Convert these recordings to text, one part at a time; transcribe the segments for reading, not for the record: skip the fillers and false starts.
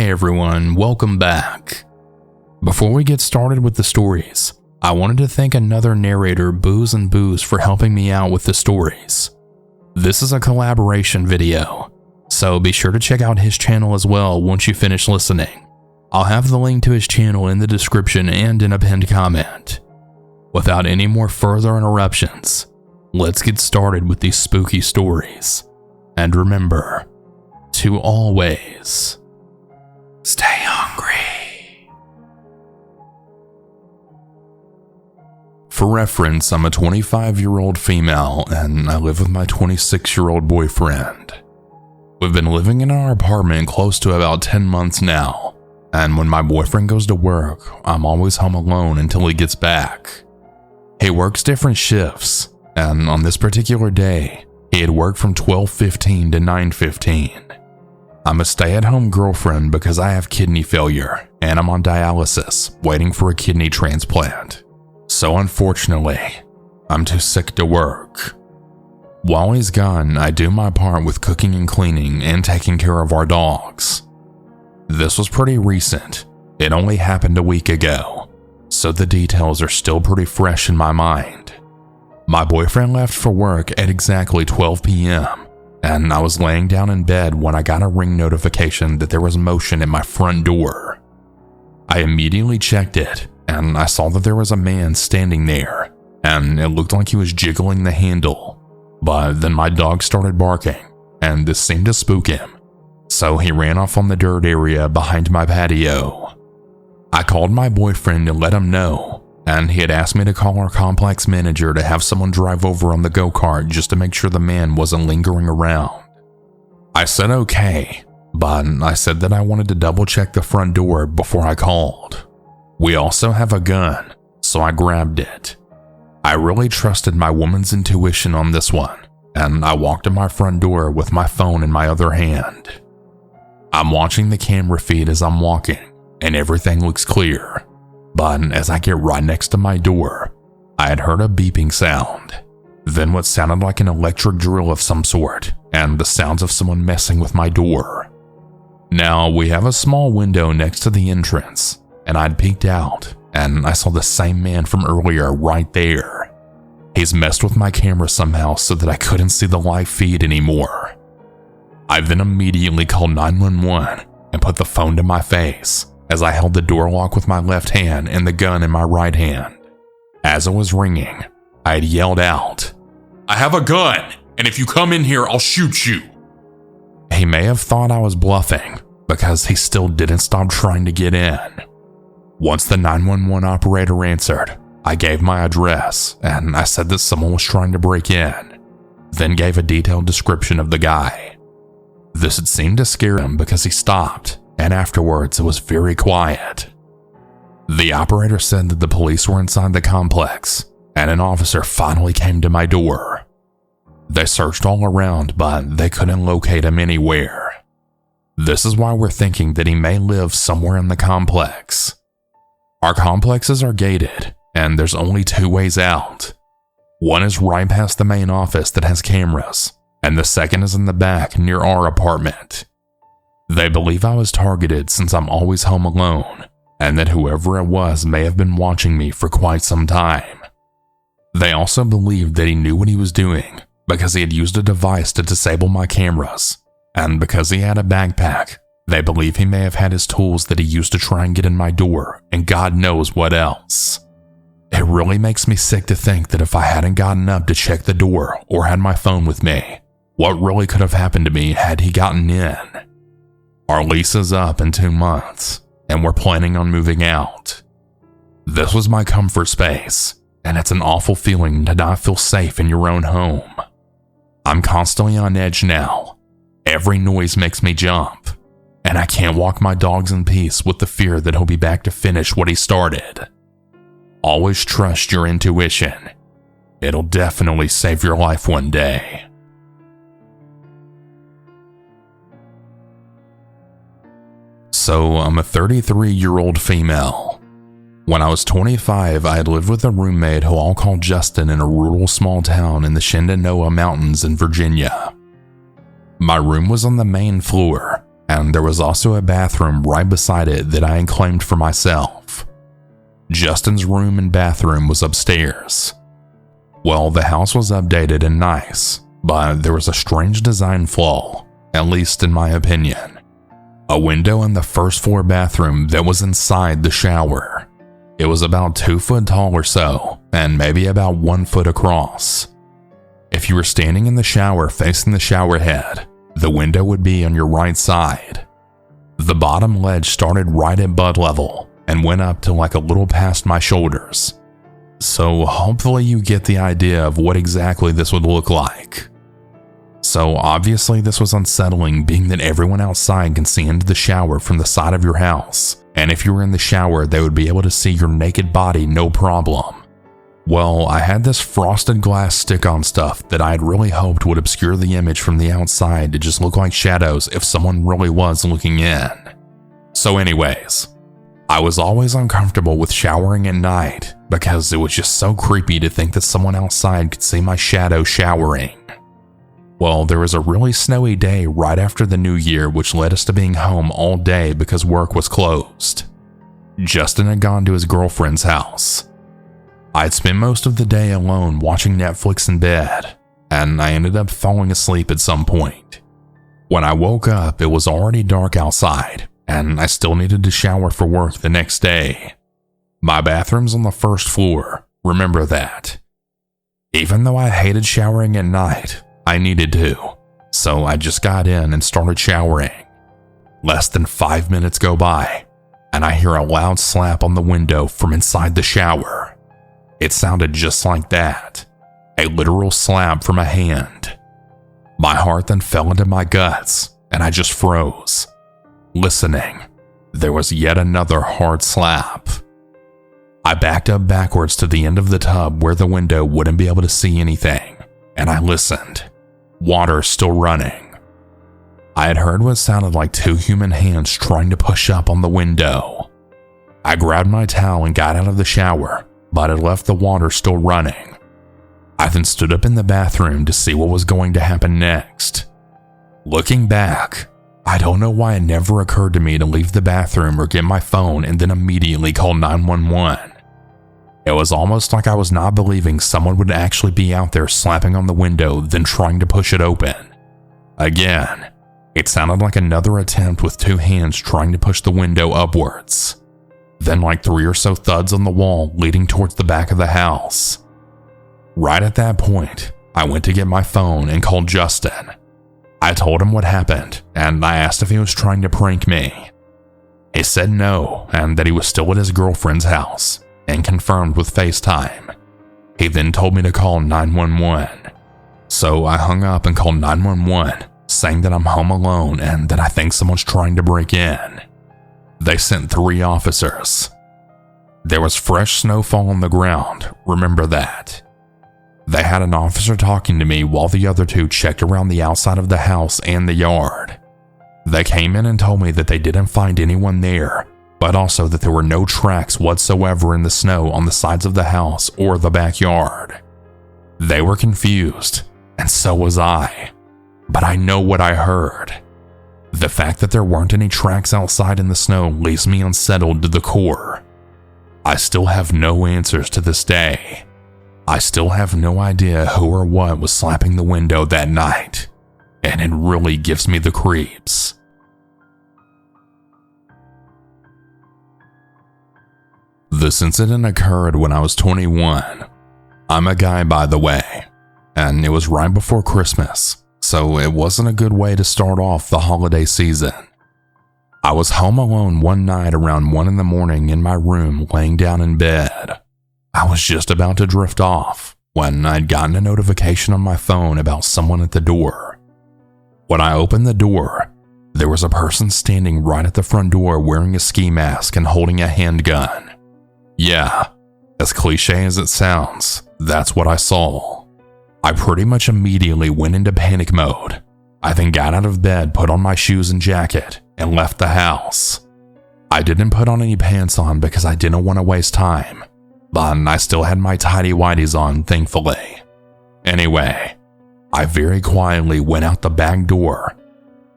Hey everyone, welcome back. Before we get started with the stories, I wanted to thank another narrator, Booze and Booze, for helping me out with the stories. This is a collaboration video, so be sure to check out his channel as well once you finish listening. I'll have the link to his channel in the description and in a pinned comment. Without any more further interruptions, let's get started with these spooky stories. And remember to always stay hungry. For reference, I'm a 25-year-old female and I live with my 26-year-old boyfriend. We've been living in our apartment close to about 10 months now, and when my boyfriend goes to work, I'm always home alone until he gets back. He works different shifts, and on this particular day, he had worked from 12:15 to 9:15. I'm a stay-at-home girlfriend because I have kidney failure and I'm on dialysis waiting for a kidney transplant. So unfortunately, I'm too sick to work. While he's gone, I do my part with cooking and cleaning and taking care of our dogs. This was pretty recent. It only happened a week ago, so the details are still pretty fresh in my mind. My boyfriend left for work at exactly 12 p.m. and I was laying down in bed when I got a ring notification that there was motion at my front door. I immediately checked it, and I saw that there was a man standing there, and it looked like he was jiggling the handle. But then my dog started barking, and this seemed to spook him, so he ran off on the dirt area behind my patio. I called my boyfriend to let him know, and he had asked me to call our complex manager to have someone drive over on the go-kart just to make sure the man wasn't lingering around. I said okay, but I said that I wanted to double-check the front door before I called. We also have a gun, so I grabbed it. I really trusted my woman's intuition on this one, and I walked to my front door with my phone in my other hand. I'm watching the camera feed as I'm walking, and everything looks clear. But as I get right next to my door, I had heard a beeping sound, then what sounded like an electric drill of some sort, and the sounds of someone messing with my door. Now, we have a small window next to the entrance, and I'd peeked out, and I saw the same man from earlier right there. He's messed with my camera somehow so that I couldn't see the live feed anymore. I then immediately called 911 and put the phone to my face, as I held the door lock with my left hand and the gun in my right hand. As it was ringing, I had yelled out, "I have a gun, and if you come in here, I'll shoot you." He may have thought I was bluffing, because he still didn't stop trying to get in. Once the 911 operator answered, I gave my address, and I said that someone was trying to break in, then gave a detailed description of the guy. This had seemed to scare him because he stopped, and afterwards it was very quiet. The operator said that the police were inside the complex, and an officer finally came to my door. They searched all around, but they couldn't locate him anywhere. This is why we're thinking that he may live somewhere in the complex. Our complexes are gated, and there's only two ways out. One is right past the main office that has cameras, and the second is in the back near our apartment. They believe I was targeted since I'm always home alone, and that whoever it was may have been watching me for quite some time. They also believed that he knew what he was doing because he had used a device to disable my cameras, and because he had a backpack, they believe he may have had his tools that he used to try and get in my door, and God knows what else. It really makes me sick to think that if I hadn't gotten up to check the door or had my phone with me, what really could have happened to me had he gotten in. Our lease is up in 2 months, and we're planning on moving out. This was my comfort space, and it's an awful feeling to not feel safe in your own home. I'm constantly on edge now. Every noise makes me jump, and I can't walk my dogs in peace with the fear that he'll be back to finish what he started. Always trust your intuition. It'll definitely save your life one day. So I'm a 33-year-old female. When I was 25, I had lived with a roommate who I'll call Justin in a rural small town in the Shenandoah Mountains in Virginia. My room was on the main floor, and there was also a bathroom right beside it that I had claimed for myself. Justin's room and bathroom was upstairs. Well, the house was updated and nice, but there was a strange design flaw, at least in my opinion. A window in the first floor bathroom that was inside the shower. It was about 2 foot tall or so, and maybe about 1 foot across. If you were standing in the shower facing the shower head, the window would be on your right side. The bottom ledge started right at butt level and went up to like a little past my shoulders. So hopefully you get the idea of what exactly this would look like. So obviously this was unsettling, being that everyone outside can see into the shower from the side of your house, and if you were in the shower they would be able to see your naked body no problem. Well, I had this frosted glass stick-on stuff that I had really hoped would obscure the image from the outside to just look like shadows if someone really was looking in. So anyways, I was always uncomfortable with showering at night because it was just so creepy to think that someone outside could see my shadow showering. Well, there was a really snowy day right after the new year, which led us to being home all day because work was closed. Justin had gone to his girlfriend's house. I'd spent most of the day alone watching Netflix in bed, and I ended up falling asleep at some point. When I woke up, it was already dark outside, and I still needed to shower for work the next day. My bathroom's on the first floor, remember that. Even though I hated showering at night, I needed to, so I just got in and started showering. Less than 5 minutes go by, and I hear a loud slap on the window from inside the shower. It sounded just like that, a literal slap from a hand. My heart then fell into my guts, and I just froze. Listening, there was yet another hard slap. I backed up backwards to the end of the tub where the window wouldn't be able to see anything, and I listened. Water still running. I had heard what sounded like 2 human hands trying to push up on the window. I grabbed my towel and got out of the shower, but had left the water still running. I then stood up in the bathroom to see what was going to happen next. Looking back, I don't know why it never occurred to me to leave the bathroom or get my phone and then immediately call 911. It was almost like I was not believing someone would actually be out there slapping on the window then trying to push it open. Again, it sounded like another attempt with 2 hands trying to push the window upwards. Then like 3 or so thuds on the wall leading towards the back of the house. Right at that point, I went to get my phone and called Justin. I told him what happened, and I asked if he was trying to prank me. He said no, and that he was still at his girlfriend's house, and confirmed with FaceTime. He then told me to call 911. So I hung up and called 911, saying that I'm home alone and that I think someone's trying to break in. They sent 3 officers. There was fresh snowfall on the ground, remember that. They had an officer talking to me while the other 2 checked around the outside of the house and the yard. They came in and told me that they didn't find anyone there, but also that there were no tracks whatsoever in the snow on the sides of the house or the backyard. They were confused, and so was I. But I know what I heard. The fact that there weren't any tracks outside in the snow leaves me unsettled to the core. I still have no answers to this day. I still have no idea who or what was slapping the window that night, and it really gives me the creeps. This incident occurred when I was 21. I'm a guy, by the way, and it was right before Christmas, so it wasn't a good way to start off the holiday season. I was home alone one night around 1 in the morning in my room laying down in bed. I was just about to drift off when I'd gotten a notification on my phone about someone at the door. When I opened the door, there was a person standing right at the front door wearing a ski mask and holding a handgun. Yeah, as cliche as it sounds, that's what I saw. I pretty much immediately went into panic mode. I then got out of bed, put on my shoes and jacket, and left the house. I didn't put on any pants on because I didn't want to waste time, but I still had my tighty-whities on, thankfully. Anyway, I very quietly went out the back door.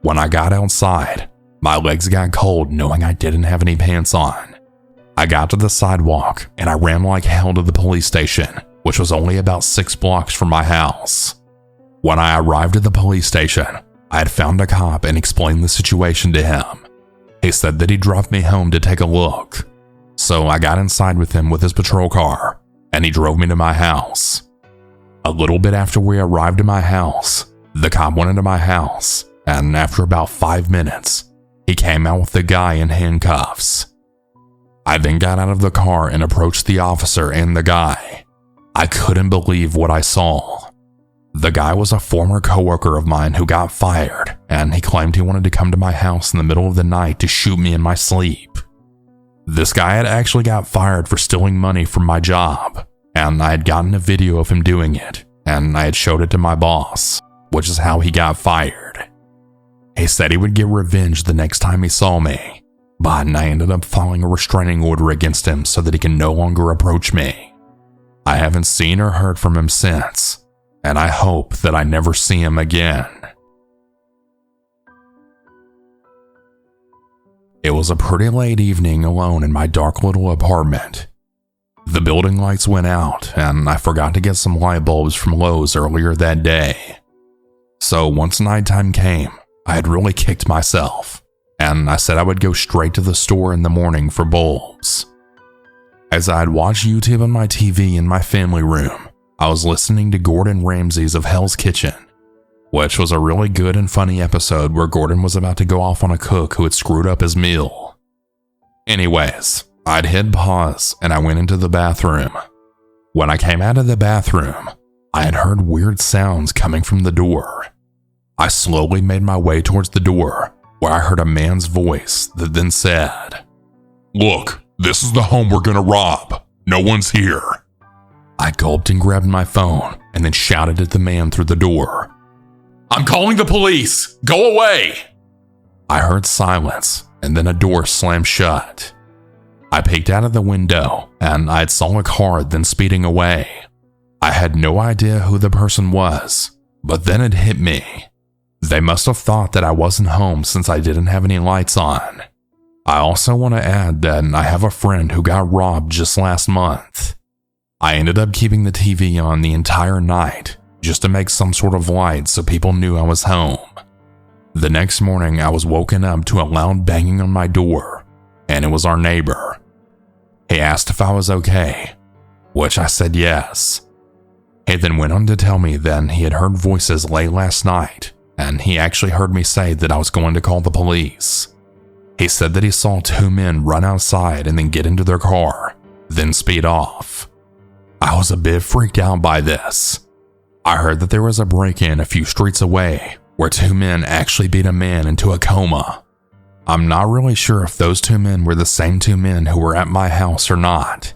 When I got outside, My legs got cold knowing I didn't have any pants on. I got to the sidewalk and I ran like hell to the police station, which was only about 6 blocks from my house. When I arrived at the police station, I had found a cop and explained the situation to him. He said that he'd drop me home to take a look. So I got inside with him with his patrol car, and he drove me to my house. A little bit after we arrived at my house, the cop went into my house, and after about 5 minutes, he came out with the guy in handcuffs. I then got out of the car and approached the officer and the guy. I couldn't believe what I saw. The guy was a former coworker of mine who got fired, and he claimed he wanted to come to my house in the middle of the night to shoot me in my sleep. This guy had actually got fired for stealing money from my job, and I had gotten a video of him doing it, and I had showed it to my boss, which is how he got fired. He said he would get revenge the next time he saw me, but I ended up filing a restraining order against him so that he can no longer approach me. I haven't seen or heard from him since, and I hope that I never see him again. It was a pretty late evening alone in my dark little apartment. The building lights went out, and I forgot to get some light bulbs from Lowe's earlier that day. So once nighttime came, I had really kicked myself, and I said I would go straight to the store in the morning for bulbs. As I had watched YouTube on my TV in my family room, I was listening to Gordon Ramsay's of Hell's Kitchen, which was a really good and funny episode where Gordon was about to go off on a cook who had screwed up his meal. Anyways, I'd hit pause and I went into the bathroom. When I came out of the bathroom, I had heard weird sounds coming from the door. I slowly made my way towards the door, where I heard a man's voice that then said, "Look, this is the home we're gonna rob. No one's here." I gulped and grabbed my phone and then shouted at the man through the door, "I'm calling the police! Go away!" I heard silence and then a door slammed shut. I peeked out of the window and I saw a car then speeding away. I had no idea who the person was, but then it hit me. They must have thought that I wasn't home since I didn't have any lights on. I also want to add that I have a friend who got robbed just last month. I ended up keeping the TV on the entire night just to make some sort of light so people knew I was home. The next morning I was woken up to a loud banging on my door, and it was our neighbor. He asked if I was okay, which I said yes. He then went on to tell me that he had heard voices late last night, and he actually heard me say that I was going to call the police. He said that he saw 2 men run outside and then get into their car, then speed off. I was a bit freaked out by this. I heard that there was a break-in a few streets away where 2 men actually beat a man into a coma. I'm not really sure if those 2 men were the same 2 men who were at my house or not,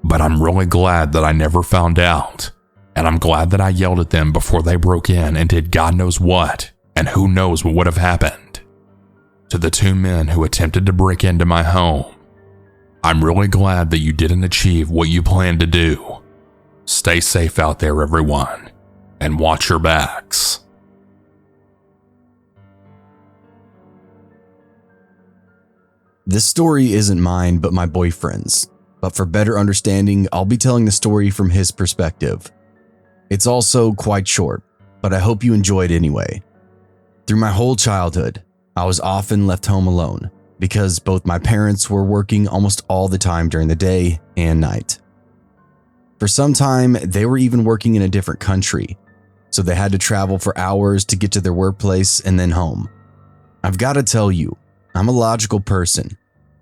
but I'm really glad that I never found out. And I'm glad that I yelled at them before they broke in and did God knows what, and who knows what would have happened. To the 2 men who attempted to break into my home, I'm really glad that you didn't achieve what you planned to do. Stay safe out there, everyone, and watch your backs. This story isn't mine, but my boyfriend's. But for better understanding, I'll be telling the story from his perspective. It's also quite short, but I hope you enjoy it anyway. Through my whole childhood, I was often left home alone because both my parents were working almost all the time during the day and night. For some time, they were even working in a different country, so they had to travel for hours to get to their workplace and then home. I've got to tell you, I'm a logical person.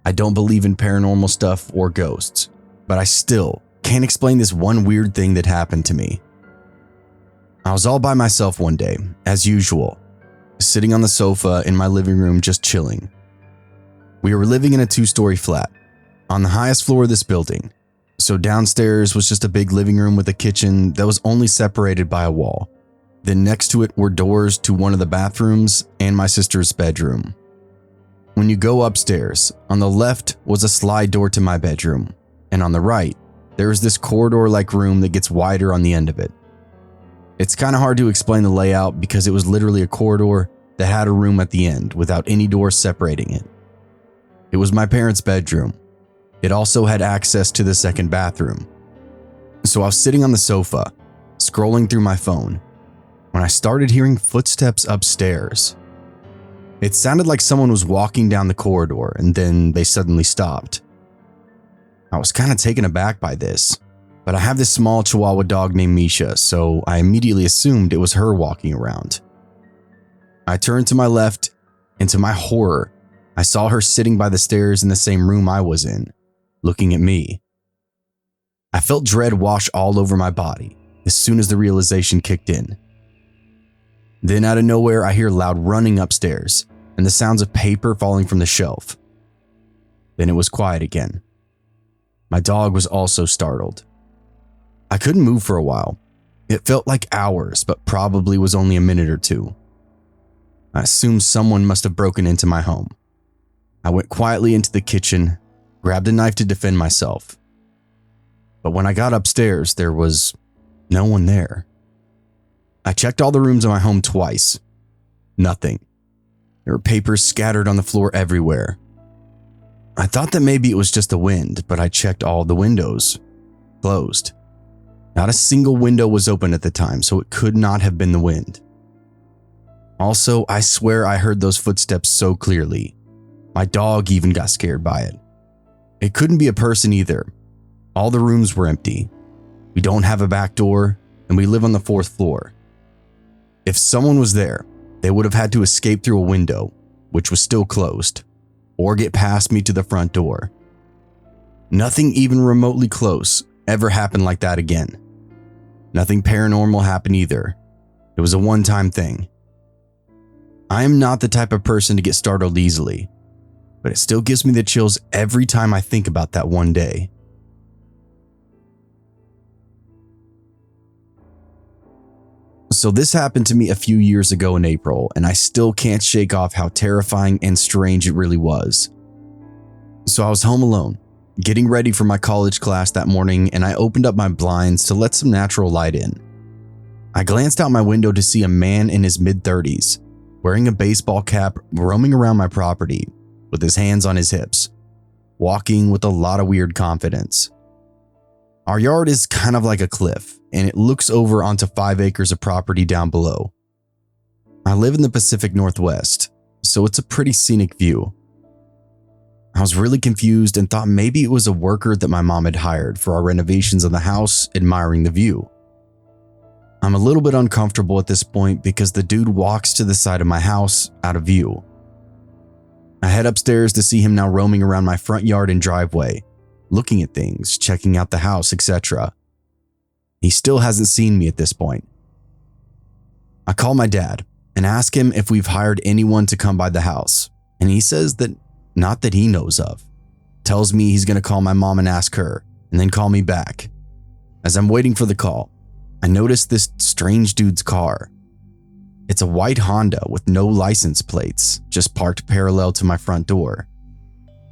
I don't believe in paranormal stuff or ghosts, but I still can't explain this one weird thing that happened to me. I was all by myself one day, as usual, sitting on the sofa in my living room just chilling. We were living in a 2-story flat, on the highest floor of this building, so downstairs was just a big living room with a kitchen that was only separated by a wall. Then next to it were doors to one of the bathrooms and my sister's bedroom. When you go upstairs, on the left was a slide door to my bedroom, and on the right, there is this corridor-like room that gets wider on the end of it. It's kind of hard to explain the layout because it was literally a corridor that had a room at the end without any doors separating it. It was my parents' bedroom. It also had access to the second bathroom. So I was sitting on the sofa, scrolling through my phone, when I started hearing footsteps upstairs. It sounded like someone was walking down the corridor, and then they suddenly stopped. I was kind of taken aback by this, but I have this small Chihuahua dog named Misha, so I immediately assumed it was her walking around. I turned to my left, and to my horror, I saw her sitting by the stairs in the same room I was in, looking at me. I felt dread wash all over my body as soon as the realization kicked in. Then out of nowhere, I hear loud running upstairs and the sounds of paper falling from the shelf. Then it was quiet again. My dog was also startled. I couldn't move for a while. It felt like hours, but probably was only a minute or two. I assumed someone must have broken into my home. I went quietly into the kitchen, grabbed a knife to defend myself. But when I got upstairs, there was no one there. I checked all the rooms in my home twice. Nothing. There were papers scattered on the floor everywhere. I thought that maybe it was just the wind, but I checked all the windows. Closed. Not a single window was open at the time, so it could not have been the wind. Also, I swear I heard those footsteps so clearly. My dog even got scared by it. It couldn't be a person either. All the rooms were empty. We don't have a back door, and we live on the 4th floor. If someone was there, they would have had to escape through a window, which was still closed, or get past me to the front door. Nothing even remotely close ever happened like that again. Nothing paranormal happened either. It was a one-time thing. I am not the type of person to get startled easily, but it still gives me the chills every time I think about that one day. So this happened to me a few years ago in April, and I still can't shake off how terrifying and strange it really was. So I was home alone, getting ready for my college class that morning, and I opened up my blinds to let some natural light in. I glanced out my window to see a man in his mid-30s, wearing a baseball cap, roaming around my property with his hands on his hips, walking with a lot of weird confidence. Our yard is kind of like a cliff, and it looks over onto 5 acres of property down below. I live in the Pacific Northwest, so it's a pretty scenic view. I was really confused and thought maybe it was a worker that my mom had hired for our renovations on the house, admiring the view. I'm a little bit uncomfortable at this point because the dude walks to the side of my house out of view. I head upstairs to see him now roaming around my front yard and driveway, looking at things, checking out the house, etc. He still hasn't seen me at this point. I call my dad and ask him if we've hired anyone to come by the house, and he says that not that he knows of. Tells me he's going to call my mom and ask her, and then call me back. As I'm waiting for the call, I notice this strange dude's car. It's a white Honda with no license plates, just parked parallel to my front door.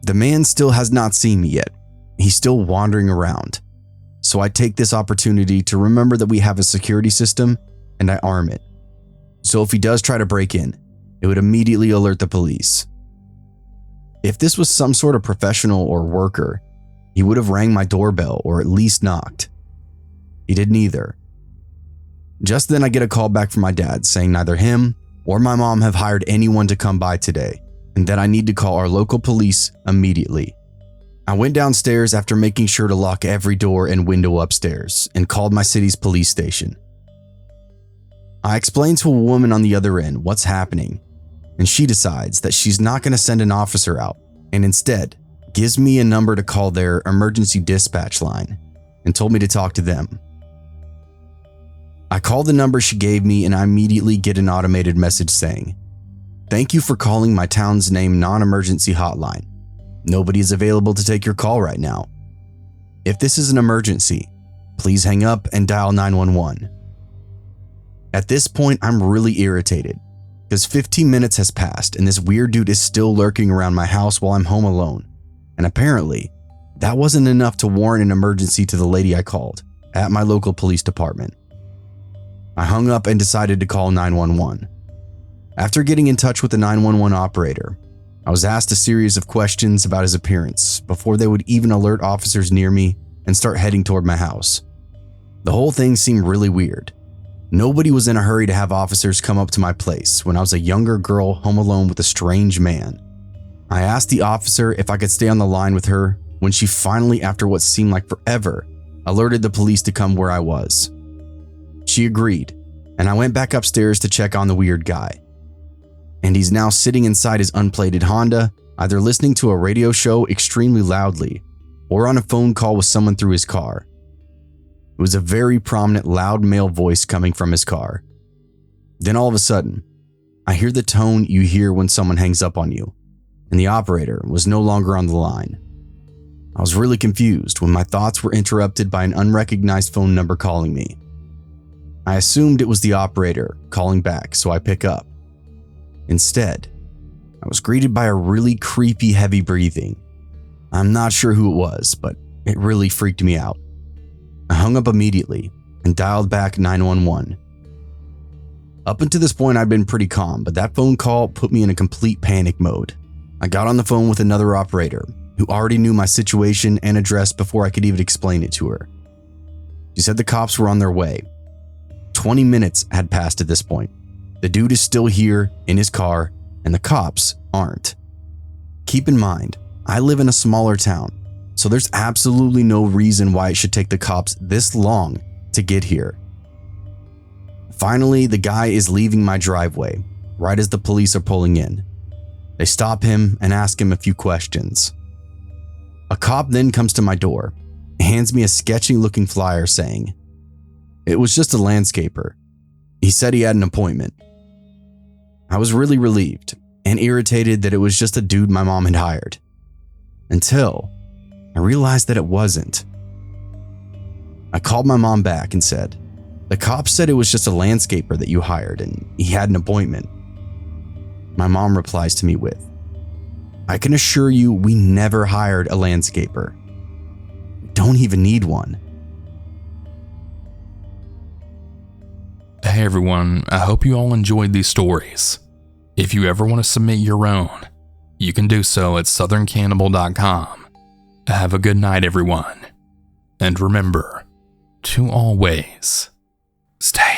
The man still has not seen me yet. He's still wandering around. So I take this opportunity to remember that we have a security system, and I arm it. So if he does try to break in, it would immediately alert the police. If this was some sort of professional or worker, he would have rang my doorbell or at least knocked. He didn't either. Just then I get a call back from my dad saying neither him or my mom have hired anyone to come by today, and that I need to call our local police immediately. I went downstairs after making sure to lock every door and window upstairs and called my city's police station. I explained to a woman on the other end what's happening, and she decides that she's not going to send an officer out and instead gives me a number to call their emergency dispatch line and told me to talk to them. I call the number she gave me and I immediately get an automated message saying, "Thank you for calling my town's name non-emergency hotline. Nobody is available to take your call right now. If this is an emergency, please hang up and dial 911. At this point, I'm really irritated because 15 minutes has passed and this weird dude is still lurking around my house while I'm home alone. And apparently, that wasn't enough to warrant an emergency to the lady I called at my local police department. I hung up and decided to call 911. After getting in touch with the 911 operator, I was asked a series of questions about his appearance before they would even alert officers near me and start heading toward my house. The whole thing seemed really weird. Nobody was in a hurry to have officers come up to my place when I was a younger girl home alone with a strange man. I asked the officer if I could stay on the line with her when she finally, after what seemed like forever, alerted the police to come where I was. She agreed, and I went back upstairs to check on the weird guy. And he's now sitting inside his unplated Honda, either listening to a radio show extremely loudly or on a phone call with someone through his car. It was a very prominent, loud male voice coming from his car. Then all of a sudden, I hear the tone you hear when someone hangs up on you, and the operator was no longer on the line. I was really confused when my thoughts were interrupted by an unrecognized phone number calling me. I assumed it was the operator calling back, so I pick up. Instead, I was greeted by a really creepy heavy breathing. I'm not sure who it was, but it really freaked me out. I hung up immediately and dialed back 911. Up until this point, I'd been pretty calm, but that phone call put me in a complete panic mode. I got on the phone with another operator who already knew my situation and address before I could even explain it to her. She said the cops were on their way. 20 minutes had passed at this point. The dude is still here in his car, and the cops aren't. Keep in mind, I live in a smaller town, so there's absolutely no reason why it should take the cops this long to get here. Finally, the guy is leaving my driveway, right as the police are pulling in. They stop him and ask him a few questions. A cop then comes to my door, hands me a sketchy-looking flyer saying, it was just a landscaper. He said he had an appointment. I was really relieved and irritated that it was just a dude my mom had hired. Until I realized that it wasn't. I called my mom back and said, the cops said it was just a landscaper that you hired and he had an appointment. My mom replies to me with, I can assure you we never hired a landscaper. We don't even need one. Hey everyone, I hope you all enjoyed these stories. If you ever want to submit your own, you can do so at southerncannibal.com. Have a good night everyone, and remember to always stay